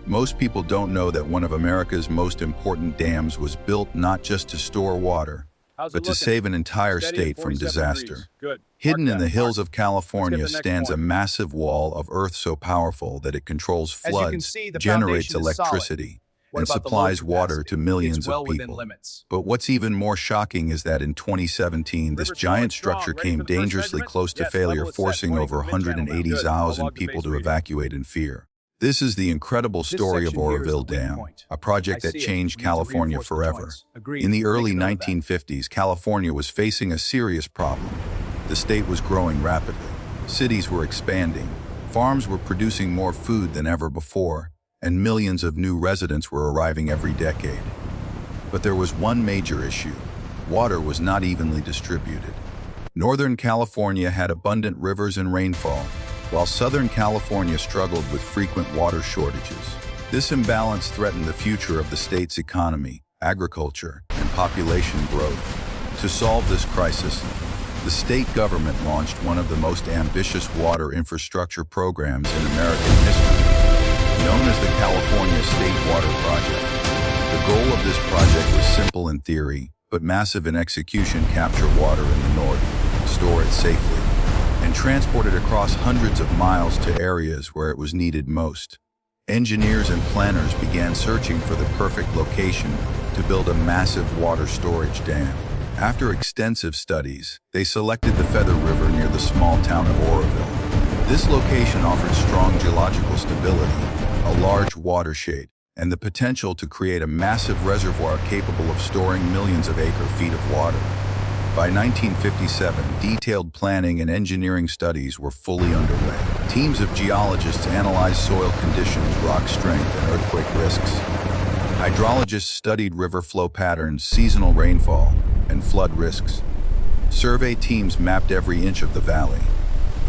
Most people don't know that one of America's most important dams was built not just to store water, but to save an entire state from disaster. Hidden in the hills of California stands a massive wall of earth so powerful that it controls floods, generates electricity, and supplies water to millions of people. But what's even more shocking is that in 2017, this giant structure came dangerously close to failure, forcing over 180,000 people to evacuate in fear. This is the incredible story of Oroville Dam, a project that changed California forever. In the early 1950s, California was facing a serious problem. The state was growing rapidly. Cities were expanding. Farms were producing more food than ever before, and millions of new residents were arriving every decade. But there was one major issue. Water was not evenly distributed. Northern California had abundant rivers and rainfall, while Southern California struggled with frequent water shortages. This imbalance threatened the future of the state's economy, agriculture, and population growth. To solve this crisis, the state government launched one of the most ambitious water infrastructure programs in American history, known as the California State Water Project. The goal of this project was simple in theory, but massive in execution: capture water in the north, store it safely, and transport it across hundreds of miles to areas where it was needed most. Engineers and planners began searching for the perfect location to build a massive water storage dam. After extensive studies, they selected the Feather River near the small town of Oroville. This location offered strong geological stability, a large watershed, and the potential to create a massive reservoir capable of storing millions of acre-feet of water. By 1957, detailed planning and engineering studies were fully underway. Teams of geologists analyzed soil conditions, rock strength, and earthquake risks. Hydrologists studied river flow patterns, seasonal rainfall, and flood risks. Survey teams mapped every inch of the valley.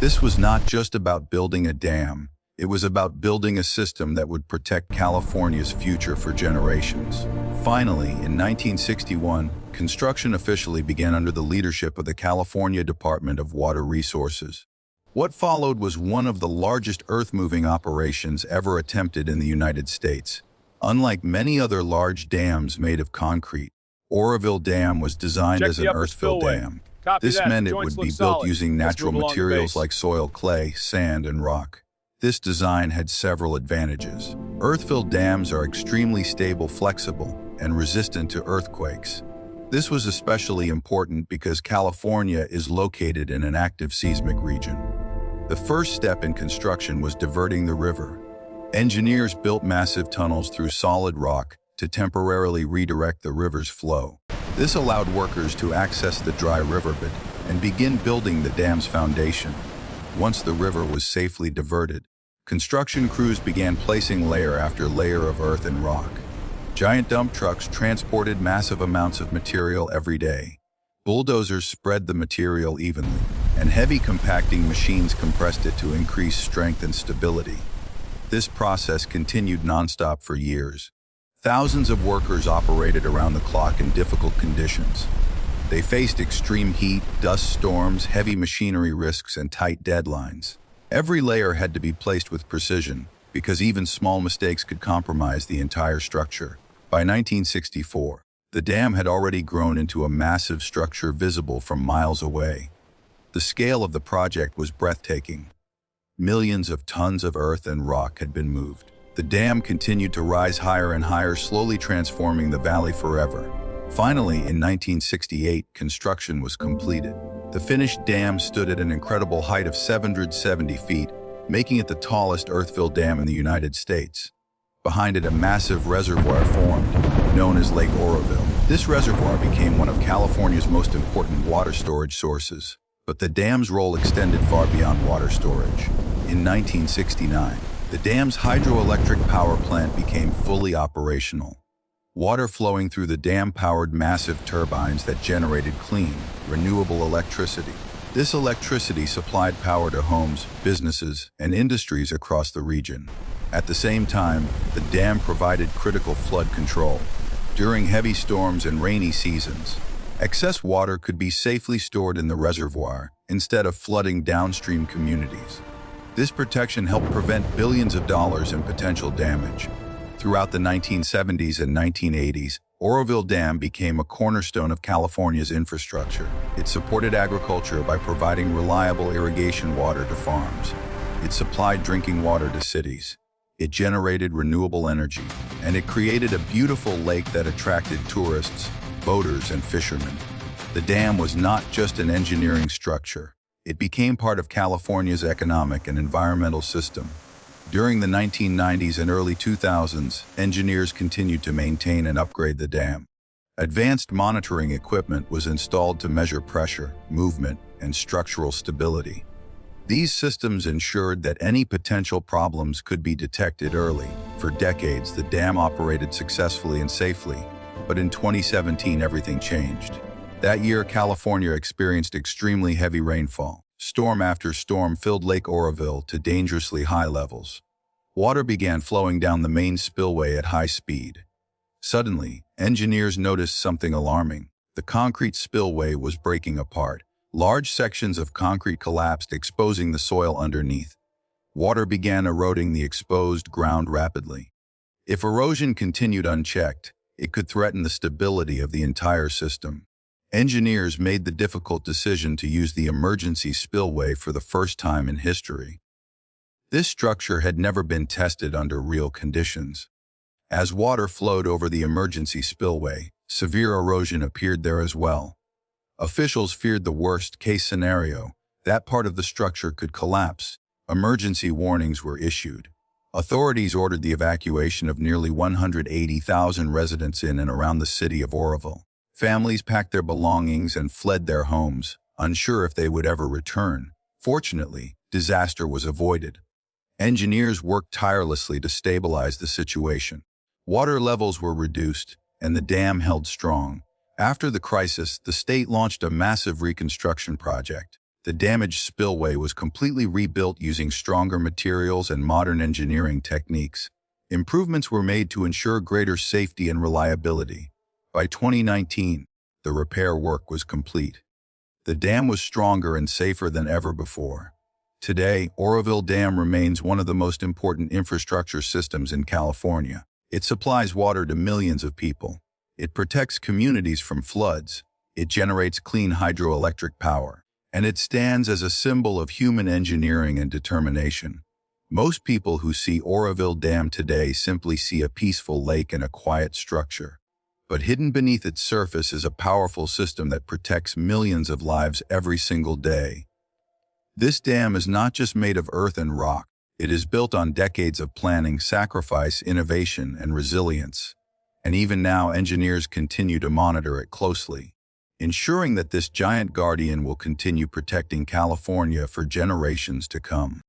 This was not just about building a dam. It was about building a system that would protect California's future for generations. Finally, in 1961, construction officially began under the leadership of the California Department of Water Resources. What followed was one of the largest earth-moving operations ever attempted in the United States. Unlike many other large dams made of concrete, Oroville Dam was designed as an earthfill dam. This meant it would be built using natural materials like soil, clay, sand, and rock. This design had several advantages. Earthfill dams are extremely stable, flexible, and resistant to earthquakes. This was especially important because California is located in an active seismic region. The first step in construction was diverting the river. Engineers built massive tunnels through solid rock to temporarily redirect the river's flow. This allowed workers to access the dry riverbed and begin building the dam's foundation. Once the river was safely diverted, construction crews began placing layer after layer of earth and rock. Giant dump trucks transported massive amounts of material every day. Bulldozers spread the material evenly, and heavy compacting machines compressed it to increase strength and stability. This process continued nonstop for years. Thousands of workers operated around the clock in difficult conditions. They faced extreme heat, dust storms, heavy machinery risks, and tight deadlines. Every layer had to be placed with precision, because even small mistakes could compromise the entire structure. By 1964, the dam had already grown into a massive structure visible from miles away. The scale of the project was breathtaking. Millions of tons of earth and rock had been moved. The dam continued to rise higher and higher, slowly transforming the valley forever. Finally, in 1968, construction was completed. The finished dam stood at an incredible height of 770 feet, making it the tallest earthfill dam in the United States. Behind it, a massive reservoir formed, known as Lake Oroville. This reservoir became one of California's most important water storage sources. But the dam's role extended far beyond water storage. In 1969, the dam's hydroelectric power plant became fully operational. Water flowing through the dam powered massive turbines that generated clean, renewable electricity. This electricity supplied power to homes, businesses, and industries across the region. At the same time, the dam provided critical flood control. During heavy storms and rainy seasons, excess water could be safely stored in the reservoir instead of flooding downstream communities. This protection helped prevent billions of dollars in potential damage. Throughout the 1970s and 1980s, Oroville Dam became a cornerstone of California's infrastructure. It supported agriculture by providing reliable irrigation water to farms. It supplied drinking water to cities. It generated renewable energy, and it created a beautiful lake that attracted tourists, boaters, and fishermen. The dam was not just an engineering structure. It became part of California's economic and environmental system. During the 1990s and early 2000s, engineers continued to maintain and upgrade the dam. Advanced monitoring equipment was installed to measure pressure, movement, and structural stability. These systems ensured that any potential problems could be detected early. For decades, the dam operated successfully and safely, but in 2017, everything changed. That year, California experienced extremely heavy rainfall. Storm after storm filled Lake Oroville to dangerously high levels. Water began flowing down the main spillway at high speed. Suddenly, engineers noticed something alarming. The concrete spillway was breaking apart. Large sections of concrete collapsed, exposing the soil underneath. Water began eroding the exposed ground rapidly. If erosion continued unchecked, it could threaten the stability of the entire system. Engineers made the difficult decision to use the emergency spillway for the first time in history. This structure had never been tested under real conditions. As water flowed over the emergency spillway, severe erosion appeared there as well. Officials feared the worst-case scenario. That part of the structure could collapse. Emergency warnings were issued. Authorities ordered the evacuation of nearly 180,000 residents in and around the city of Oroville. Families packed their belongings and fled their homes, unsure if they would ever return. Fortunately, disaster was avoided. Engineers worked tirelessly to stabilize the situation. Water levels were reduced, and the dam held strong. After the crisis, the state launched a massive reconstruction project. The damaged spillway was completely rebuilt using stronger materials and modern engineering techniques. Improvements were made to ensure greater safety and reliability. By 2019, the repair work was complete. The dam was stronger and safer than ever before. Today, Oroville Dam remains one of the most important infrastructure systems in California. It supplies water to millions of people. It protects communities from floods. It generates clean hydroelectric power. And it stands as a symbol of human engineering and determination. Most people who see Oroville Dam today simply see a peaceful lake and a quiet structure. But hidden beneath its surface is a powerful system that protects millions of lives every single day. This dam is not just made of earth and rock. It is built on decades of planning, sacrifice, innovation, and resilience. And even now, engineers continue to monitor it closely, ensuring that this giant guardian will continue protecting California for generations to come.